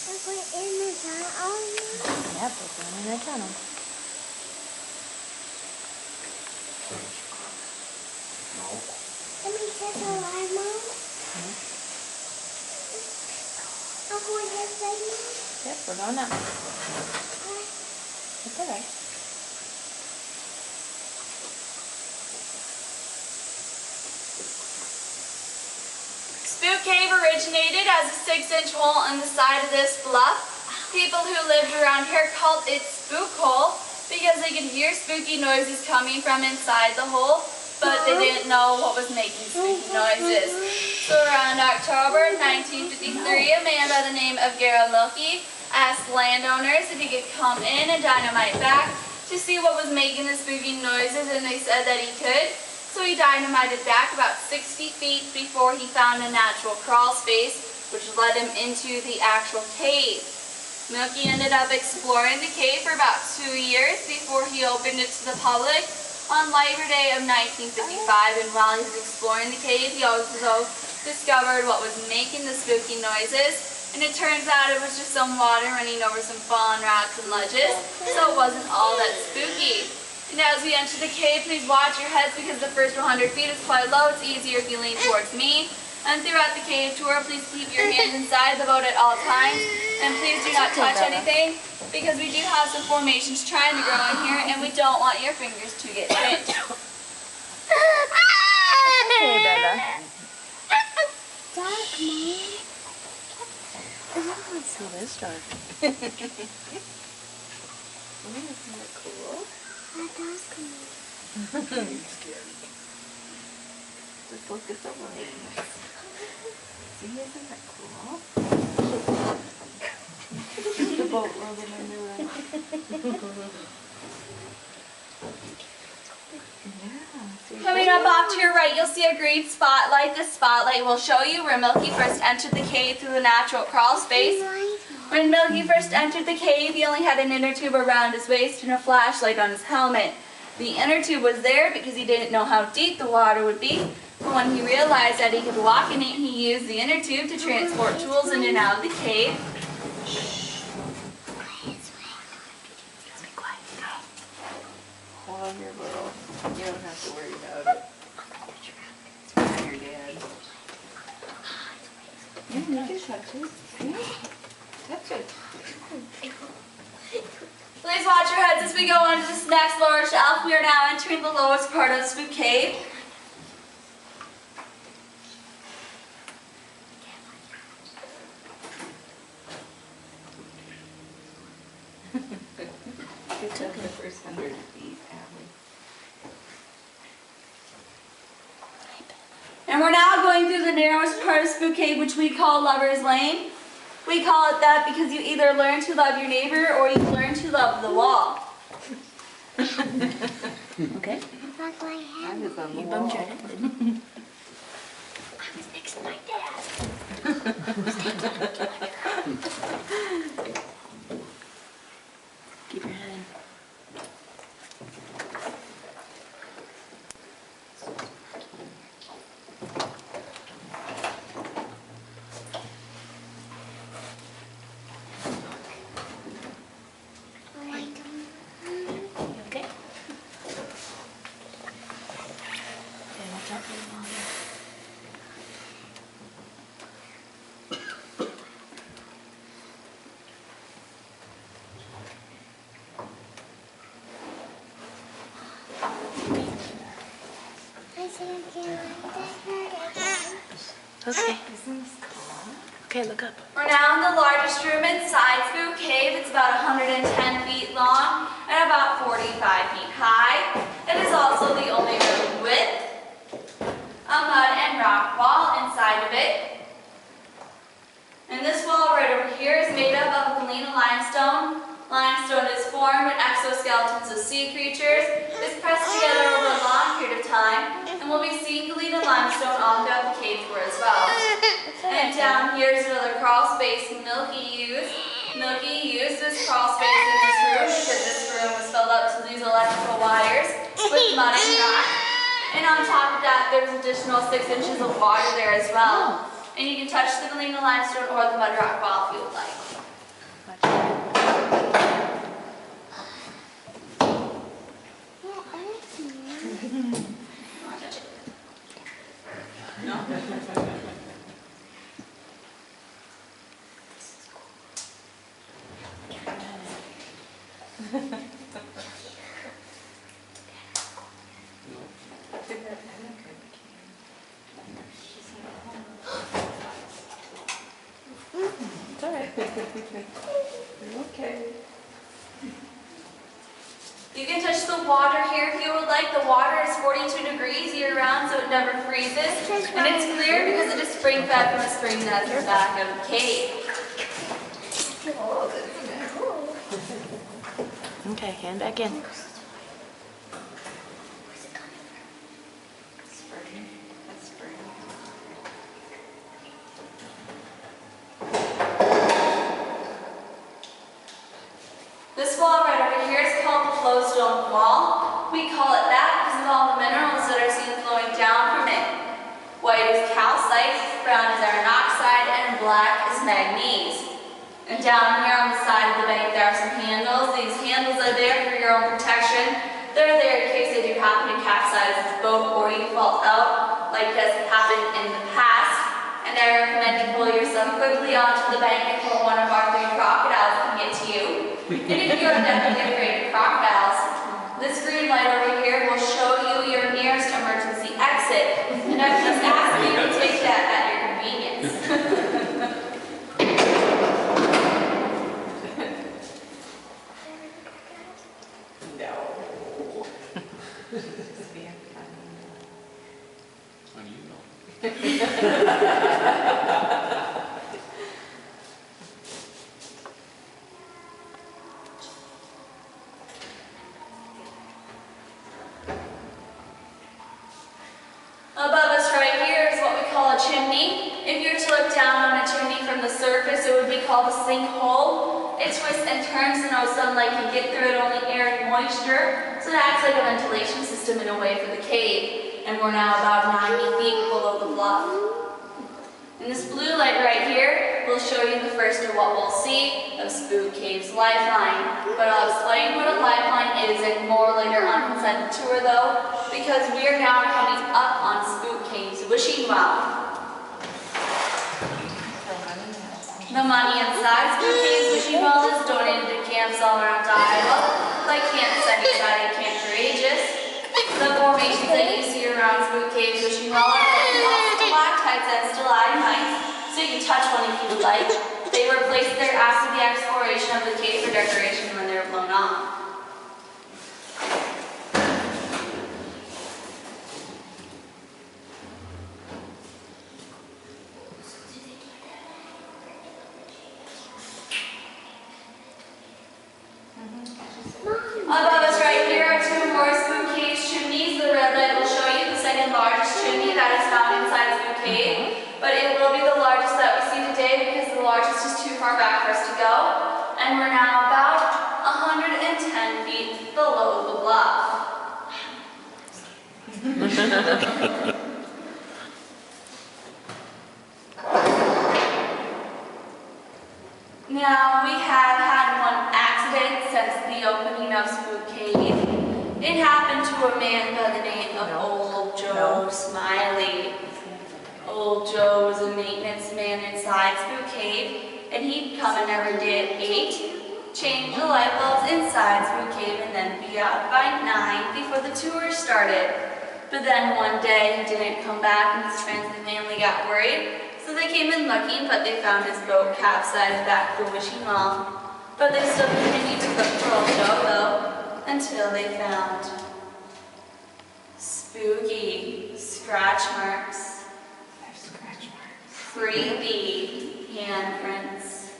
Yeah, put one in the tunnel. Let me check the line, Mom. I'm going to say now. Yep, we're going up. It's alright. Spook Cave originated as a 6-inch hole in the side of this bluff. People who lived around here called it Spook Hole because they could hear spooky noises coming from inside the hole, but they didn't know what was making spooky noises. So around October 1953, a man by the name of Gerald Milky asked landowners if he could come in and dynamite back to see what was making the spooky noises, and they said that he could. So he dynamited back about 60 feet before he found a natural crawl space, which led him into the actual cave. Milky ended up exploring the cave for about 2 years before he opened it to the public on Labor Day of 1955, and while he was exploring the cave, he also discovered what was making the spooky noises, and it turns out it was just some water running over some fallen rocks and ledges, so it wasn't all that spooky. And as we enter the cave, please watch your heads because the first 100 feet is quite low. It's easier if you lean towards me. And throughout the cave tour, please keep your hands inside the boat at all times. And please do not touch anything because we do have some formations trying to grow in here and we don't want your fingers to get pinched. Okay, Bella. Dark, Mom. Oh, it's so this dark. Isn't that cool? That does come. Just look at the waves. See, isn't that cool? The boat rolling in the road. Yeah. Coming up off to your right, you'll see a green spotlight. This spotlight will show you where Milky first entered the cave through the natural crawl space. When Milky first entered the cave, he only had an inner tube around his waist and a flashlight on his helmet. The inner tube was there because he didn't know how deep the water would be. But when he realized that he could walk in it, he used the inner tube to transport tools in and out of the cave. Hold on your little, you don't have to worry about it. It's for your dad. You can touch it. Touch it. Please watch your heads as we go on to this next lower shelf. We are now entering the lowest part of the Spook Cave. We took the first 100 feet, Abby. And we're now going through the narrowest part of Spook Cave, which we call Lover's Lane. We call it that because you either learn to love your neighbor or you learn to love the wall. Okay. That's my I hand. was on the You wall. I Oh, was next to my dad. Keep your head in. You okay? Okay, watch out for the water. I see him again. Okay. Isn't this cool? Okay, look up. We're now in the largest room inside Spook Cave. It's about 110 feet long and about 45 feet high. It is also the only room with a mud and rock wall inside of it. And this wall right over here is made up of Galena limestone. Limestone is formed when exoskeletons of sea creatures is pressed together over a long period of time. And we'll be seeing Galena limestone all throughout the cave tour as well. And down here is another crawl space Milky used. Milky used this crawl space in this room because this room was filled up to these electrical wires with mud and rock. And on top of that, there's additional 6 inches of water there as well. And you can touch the Galena limestone or the mud rock wall if you would like. It's all right. You're okay. You can touch the water here if you would like. The water is 42 degrees year-round, so it never freezes. And it's clear because it is spring-fed from a spring that's in the back of the cave. Okay, hand back in. This wall right over here is called the closed dome wall. We call it that because of all the minerals that are seen flowing down from it. White is calcite, brown is iron oxide, and black is manganese. And down here on the side of the bank there are some handles. These handles are there for your own protection. They're there in case they do happen to capsize this boat or you fall out like has happened in the past. And I recommend you pull yourself quickly onto the bank before one of our 3 crocodiles can get to you. And if you are definitely afraid of crocodiles, this green light over here will show you your nearest emergency exit. And I'm just asking you to take that at your convenience. No. Above us right here is what we call a chimney. If you were to look down on a chimney from the surface, it would be called a sinkhole. It twists and turns so no sunlight can get through it, only air and moisture. So it acts like a ventilation system in a way for the cave. And we're now about 90 feet below the bluff. And this blue light right here will show you the first of what we'll see of Spook Cave's lifeline. But I'll explain what a lifeline is and more later on inside the tour though, because we are now coming up on Spook Cave's wishing well. The money inside Spook Cave's wishing well is donated to camps all around Iowa, like Camp Sunnyside and Camp Courageous. The formations that you see around Spook Cave's wishing well are stalactites and stalagmites, so you can touch one if you would like. They were placed there after the exploration of the cave for decoration when they were blown off. Above us right here are 2 more Spook Cave chimneys. The red light will show you the second largest chimney that is found inside Spook Cave. But it will be the largest that we see today because the largest is too far back for us to go. And we're now about 110 feet below the bluff. Now, we have had one accident since the opening of Spook Cave. It happened to a man by the name of Old Joe Smiley. Old Joe was a maintenance man inside Spook Cave, and he'd come in every day at 8, change the light bulbs inside Spook Cave, and then be out by 9 before the tour started. But then one day he didn't come back, and his friends and family got worried. So they came in looking, but they found his boat capsized back the wishing well. But they still continued to look for Old Joe, though, until they found spooky scratch marks, creepy handprints,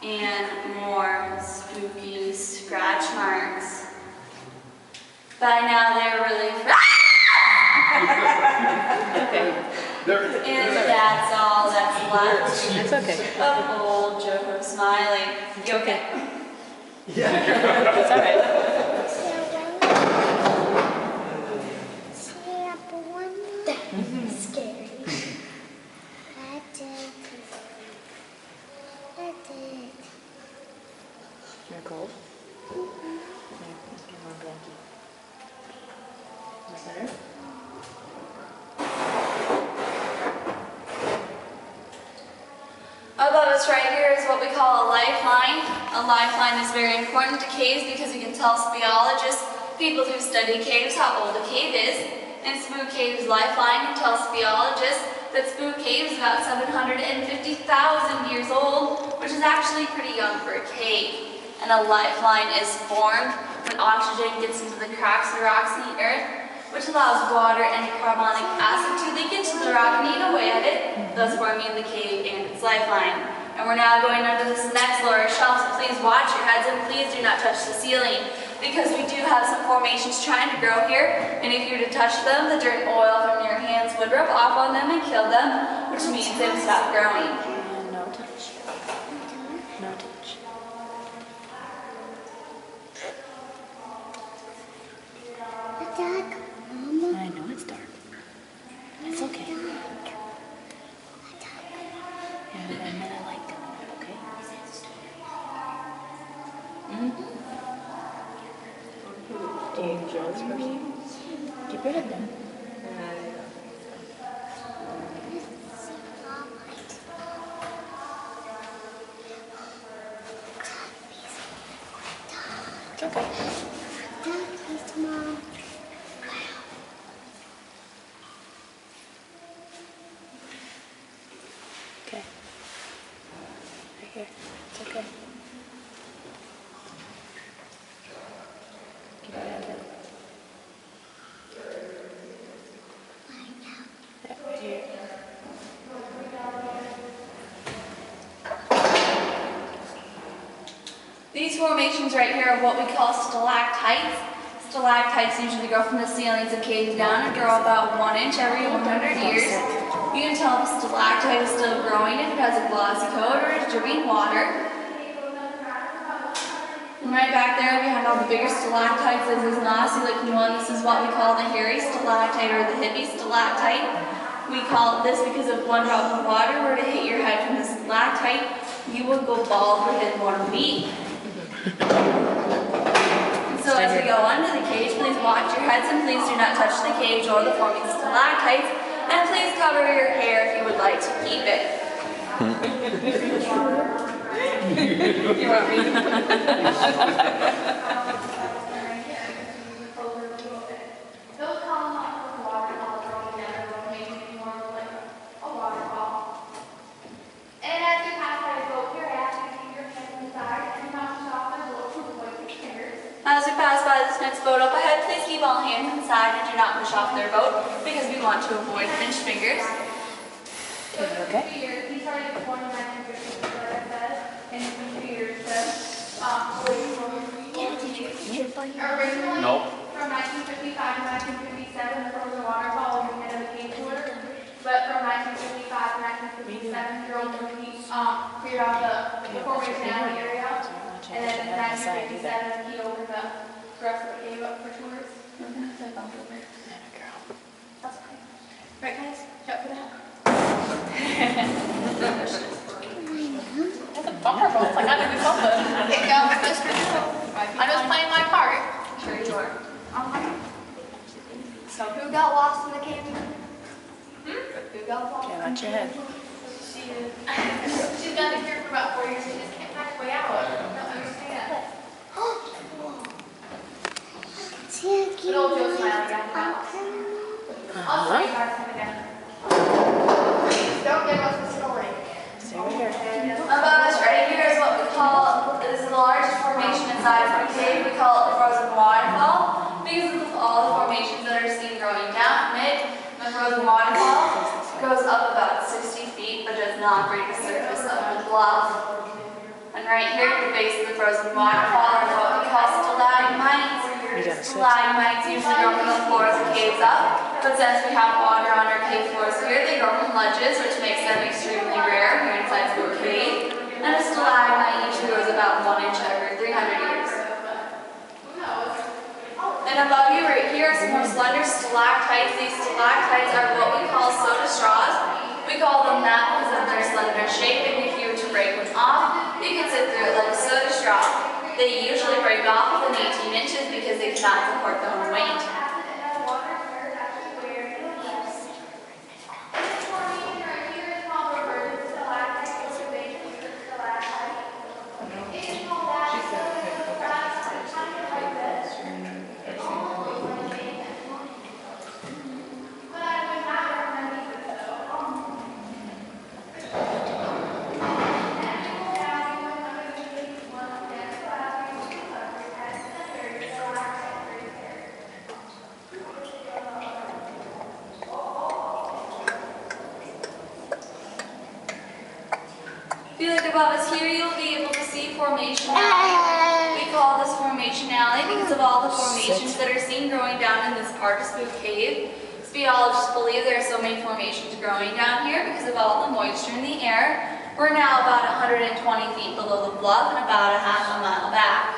and more spooky scratch marks. By now they're really and that's all that's left. It's okay. Of Old Joe Smiley. You okay? Yeah. It's all right. Scary. They're cold? Here, give her a blankie. Is that better? Above us right here is what we call a lifeline. A lifeline is very important to caves because it can tell speleologists, people who study caves, how old a cave is. And Spook Cave's lifeline can tell speleologists that Spook Cave is about 750,000 years old, which is actually pretty young for a cave. And a lifeline is formed when oxygen gets into the cracks of the rocks in the earth, which allows water and carbonic acid to leak into the rock and eat away at it, thus forming the cave and its lifeline. And we're now going under this next lower shelf, so please watch your heads and please do not touch the ceiling, because we do have some formations trying to grow here, and if you were to touch them, the dirt and oil from your hands would rub off on them and kill them, which means they would stop growing. No touch. No touch. It's dark, Mama. I know it's dark. It's okay. Yeah, and then I like them, okay? Do you enjoy this person? Keep your head down. It's okay. Please, Mom. Okay. Right here. It's okay. Keep your head down. Yeah, right here. These formations right here are what we call stalactites. Stalactites usually grow from the ceilings of caves down and grow about 1 inch every 100 years. You can tell if a stalactite is still growing if it has a glossy coat or is dripping water. And right back there we have all the bigger stalactites. This is not a silicon one. This is what we call the hairy stalactite or the hippie stalactite. We call it this because if one drop of water were to hit your head from the stalactite, you would go bald within 1 week. So as we go under the cage, please watch your heads and please do not touch the cage or the forming stalactites, and please cover your hair if you would like to keep it. You want me? As we pass by this next boat up ahead, please keep all hands inside and do not push off their boat because we want to avoid pinched fingers. Okay. He started before 1950, like I said, and in 2 years, originally, Nope. from 1955 to 1957, the frozen waterfall was the end of the cave tour, but from 1955 to 1957, drilled the cleared out the formation area, and then in 1957, he opened up the rest of the cave up for tours. That's okay. Right, guys? Shut for that. That's a bumper boat. Like, I didn't do something. Kick out Mr. Joe. I'm just playing my part. Sure you are. So who got lost in the cave? Who got lost? Okay, watch your head. She's been here for about 4 years. She just can't find her way out. I don't understand. See a cute Little Joe smiling down the house. I'll show you guys him again. Please don't give us the story. Stay right here. Above us right here is what we call, this is the largest formation inside of the cave. We call it the frozen waterfall because of all the formations that are seen growing down from it. The frozen waterfall goes up about 60 feet but does not break the surface of the bluff. And right here at the base of the frozen waterfall are what we call stalagmites. Stalagmites usually grow from the floors of caves up, but since we have water on our cave floors here, they grow from ledges, which makes them extremely rare here inside Spook Cave. And a stalagmite usually grows about 1 inch every 300 years. And above you right here are some more slender stalactites. These stalactites are what we call soda straws. We call them that because of their slender shape, and if you were to break one off, you could sit through it like a soda straw. They usually break off within 18 inches because they cannot support their own weight. If you look above us here, you'll be able to see Formation Alley. We call this Formation Alley because of all the formations that are seen growing down in this part of Spook Cave. Biologists believe there are so many formations growing down here because of all the moisture in the air. We're now about 120 feet below the bluff and about a half a mile back.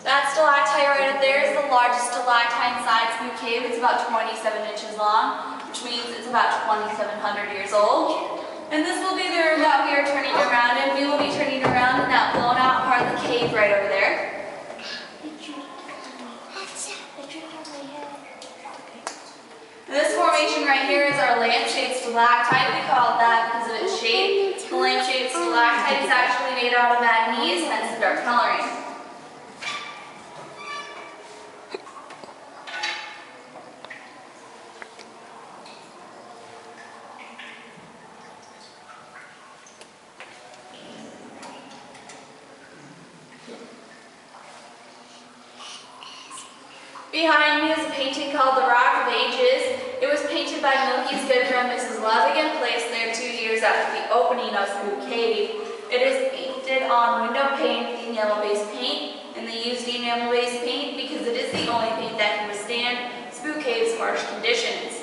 That stalactite right up there is the largest stalactite inside Spook Cave. It's about 27 inches long, which means it's about 2,700 years old. And this will be the room that we are turning around in. We will be turning around in that blown out part of the cave right over there. This formation right here is our lamp-shaped stalactite. We call it that because of its shape. The lamp-shaped stalactite is actually made out of manganese, hence the dark coloring. Behind me is a painting called The Rock of Ages. It was painted by Milky's good friend Mrs. Lovig and placed there 2 years after the opening of Spook Cave. It is painted on window pane, enamel-based paint, and they used enamel-based paint because it is the only paint that can withstand Spook Cave's harsh conditions.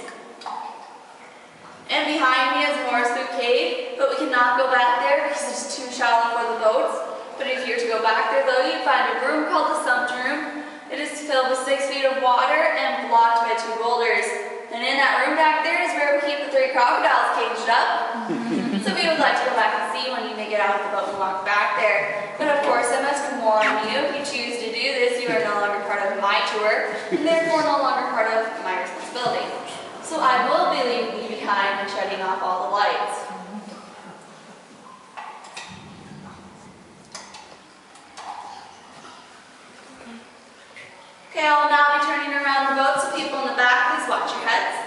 And behind me is more Spook Cave, but we cannot go back there because it's too shallow for the boats. But if you were to go back there though, you'd find a room called the Sump Room. It is filled with 6 feet of water and blocked by 2 boulders. And in that room back there is where we keep the 3 crocodiles caged up. So we would like to go back and see when you may get out of the boat and walk back there. But of course, I must warn you, if you choose to do this, you are no longer part of my tour, and therefore no longer part of my responsibility. So I will be leaving you behind and shutting off all the lights. Okay, I will now be turning around the boat, so people in the back, please watch your heads.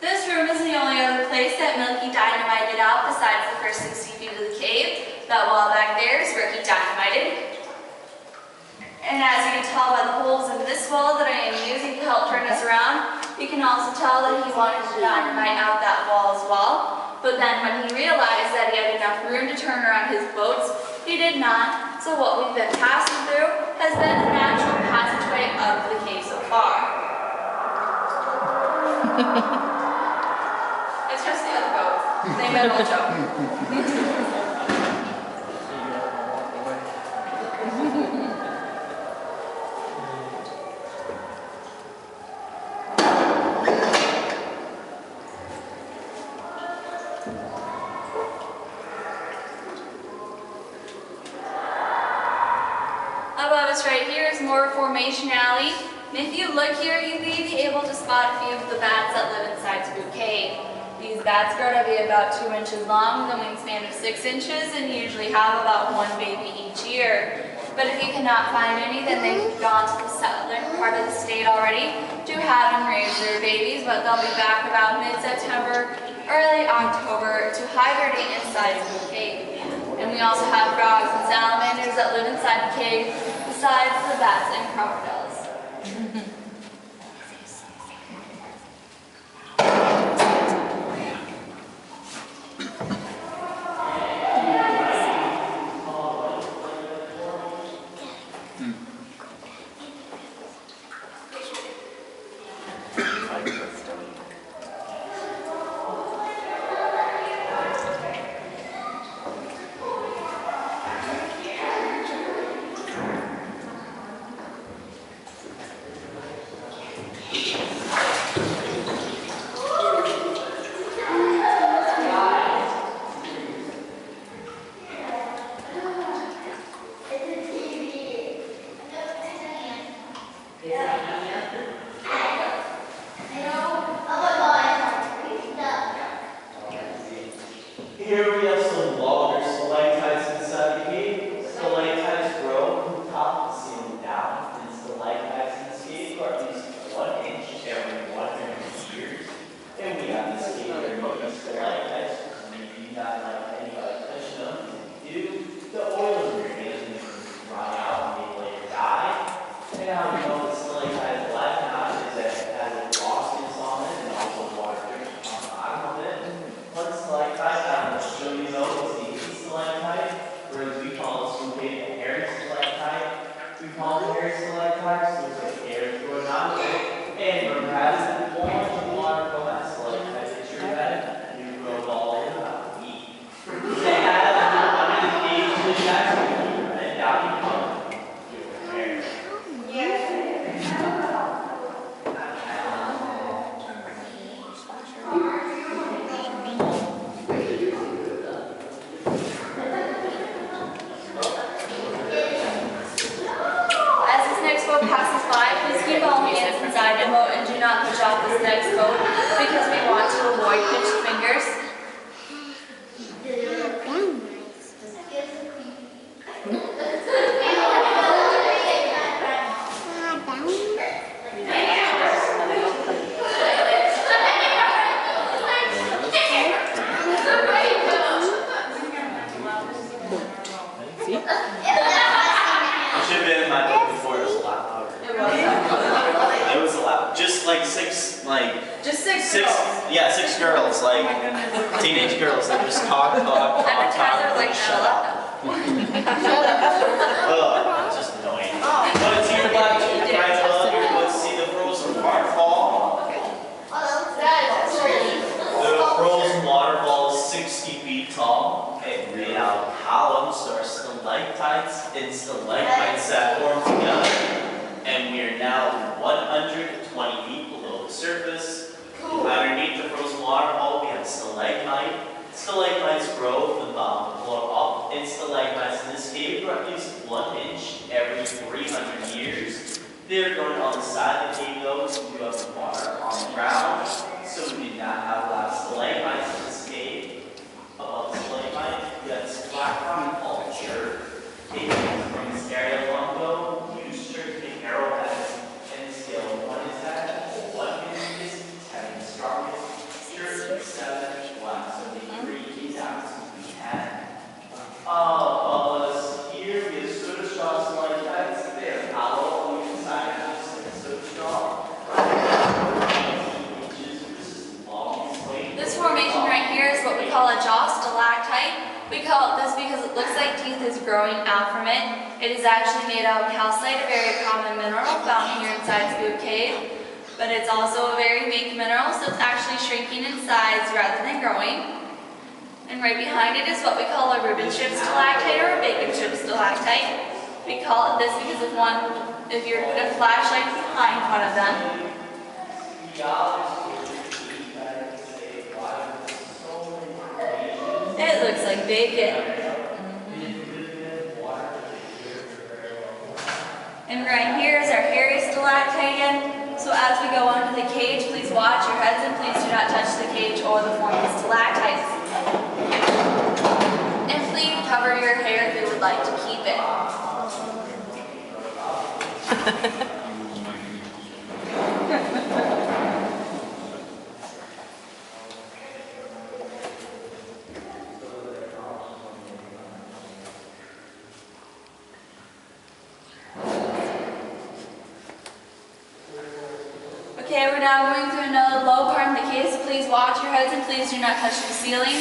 This room is the only other place that Milky dynamited out besides the first 60 feet of the cave. That wall back there is where he dynamited. And as you can tell by the holes in this wall that I am using to help turn us around, you can also tell that he wanted to dynamite out that wall as well. But then when he realized that he had enough room to turn around his boats, he did not. So what we've been passing through has been the natural passageway of the cave so far. It's just the other boats. They meant no joke. Above us right here is more Formation Alley. And if you look here, you may be able to spot a few of the bats that live inside Spook Cave. These bats grow to be about 2 inches long, with a wingspan of 6 inches, and usually have about 1 baby each year. But if you cannot find any, then they've gone to the southern part of the state already to have and raise their babies, but they'll be back about mid-September, early October to hibernate inside Spook Cave. And we also have frogs and salamanders that live inside the cave, besides the bats and crocodiles. Here we have some longer stalactites inside the cave. Stalactites grow from top of the ceiling down, and stalactites in this cave are at least 1 inch every 100 years. And we have this cave where these stalactites, and we do not like anybody touching them. If you do, the oil in your hands can dry out and they later die. And how we know the stalactite is black or not is that it has a frostiness on it and also water dripping on the bottom of it. One stalactite, I will show you though, is the easy stalactite, whereas we call it Spook Cave a hairy stalactite. We call it hairy stalactite, so it's like air going out of it. And remember, as the water from that stalactite that you're at, you grow all in about a week. They have under the cage, the guys will keep your head down and come do your hair. As this next boat passes by, please keep all hands inside the boat and do not push off this next boat because we want to avoid pinched fingers. See? It should have been in my book before, it was a lot louder. It was a lot, just like six Just six girls, like teenage girls that just talk, like shut up. Ugh, it's just annoying. But it's here, black chicken, right above here, let's see the frozen waterfall. The frozen waterfall is 60 feet tall and made out of columns, so are stalactites and stalagmites that form together. And we are now 120 feet below the surface. Underneath the frozen waterfall, we have stalagmite. Stalagmites grow from the bottom of the floor up, and stalagmites in this cave grow at least 1 inch every 300 years. They're growing on the side of the cave though, so we do have the water on the ground. So we do not have a lot of stalagmites in this cave. Above the stalagmite, we have this black rock called chert. It comes from this area long ago. Used chert to make arrowheads, and the scale of 1 is that 1 is 10 the strongest. Chert 7, 1, so the 3 is out to be 10. Above us here, we have soda straw stalactites. They are hollow on the inside, just like soda straw. This formation right here is what we call a jaw stalactite. We call it this because it looks like teeth is growing out from it. It is actually made out of calcite, a very common mineral found here inside Spook Cave. But it's also a very weak mineral, so it's actually shrinking in size rather than growing. And right behind it is what we call a ribbon shaped stalactite or a bacon shaped stalactite. We call it this because if you were to put a flashlight behind one of them, it looks like bacon. And right here is our hairy stalactite again. So as we go onto the cage, please watch your heads and please do not touch the cage or the forming stalactites. And please cover your hair if you would like to keep it. Okay, we're now going through another low part in the cave, so please watch your heads and please do not touch the ceiling.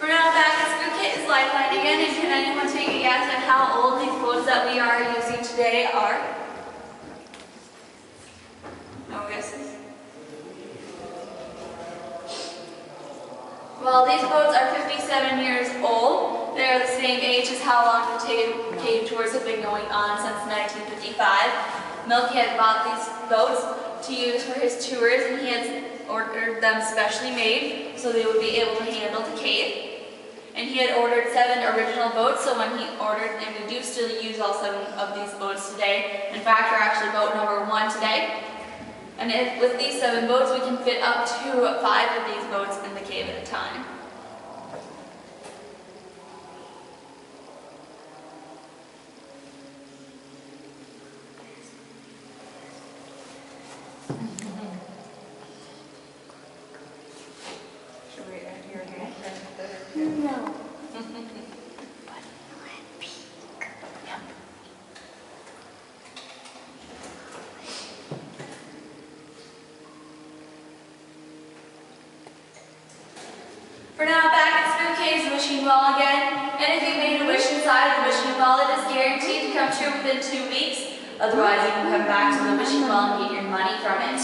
We're now back at Spook Cave's lifeline again, and can anyone take a guess at how old these boats that we are using today are? No guesses? Well, these boats are 57 years old. They are the same age as how long the cave tours have been going on since 1955. Milky had bought these boats to use for his tours, and he has ordered them specially made so they would be able to handle the cave. And he had ordered 7 original boats, so when he ordered, and we do still use all 7 of these boats today. In fact, we're actually boat number 1 today. And with these 7 boats, we can fit up to 5 of these boats in the cave at a time. Should we end here again? No. We're now back at Spook Cave's wishing well again, and if you made a wish inside of the wishing well, it is guaranteed to come true within 2 weeks. Otherwise, you can come back to the wishing well and get your money from it.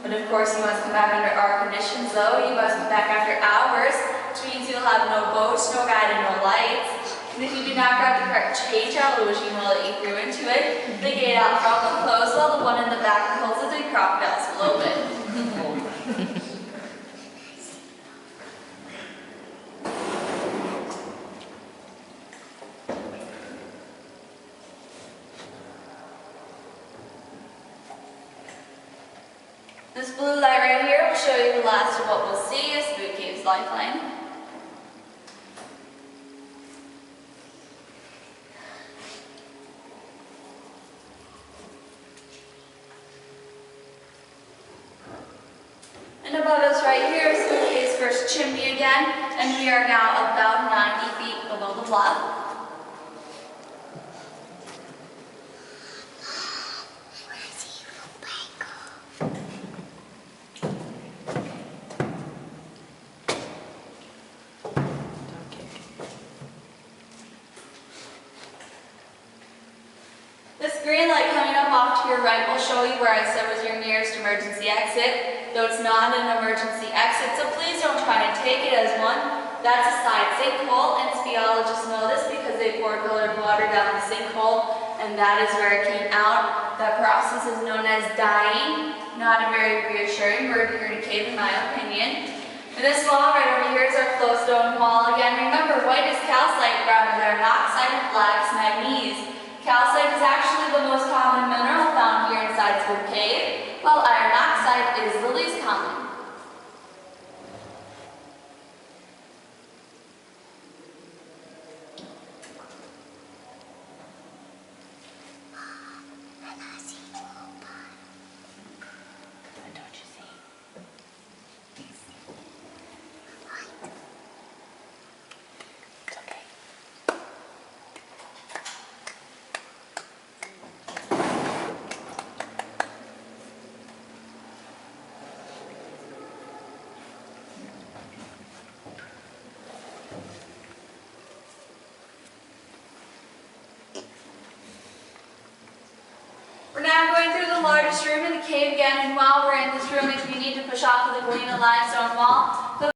But of course, you must come back under our conditions, though. You must come back after hours, which means you'll have no boats, no guide, and no lights. And if you do not grab the correct change out of the wishing well that you threw into it, the gate out front will close, while the one in the back closes and crocodiles will open. This blue light right here will show you the last of what we'll see as Spook Cave's lifeline. And above us right here is Spook Cave's first chimney again, and we are now about 90 feet below the bluff. This green light coming up off to your right will show you where I said was your nearest emergency exit, though it's not an emergency exit, so please don't try and take it as one. That's a side sinkhole, and speologists know this because they poured colored water down the sinkhole, and that is where it came out. That process is known as dying. Not a very reassuring word here in a cave, in my opinion. And this wall right over here is our flowstone wall again. Remember, white is calcite, brown is iron oxide, and black is manganese. Calcite is actually the most common mineral found here inside Spook Cave, while iron oxide is the least common. We're now going through the largest room in the cave again, and while we're in this room, if you need to push off of the Galena limestone wall,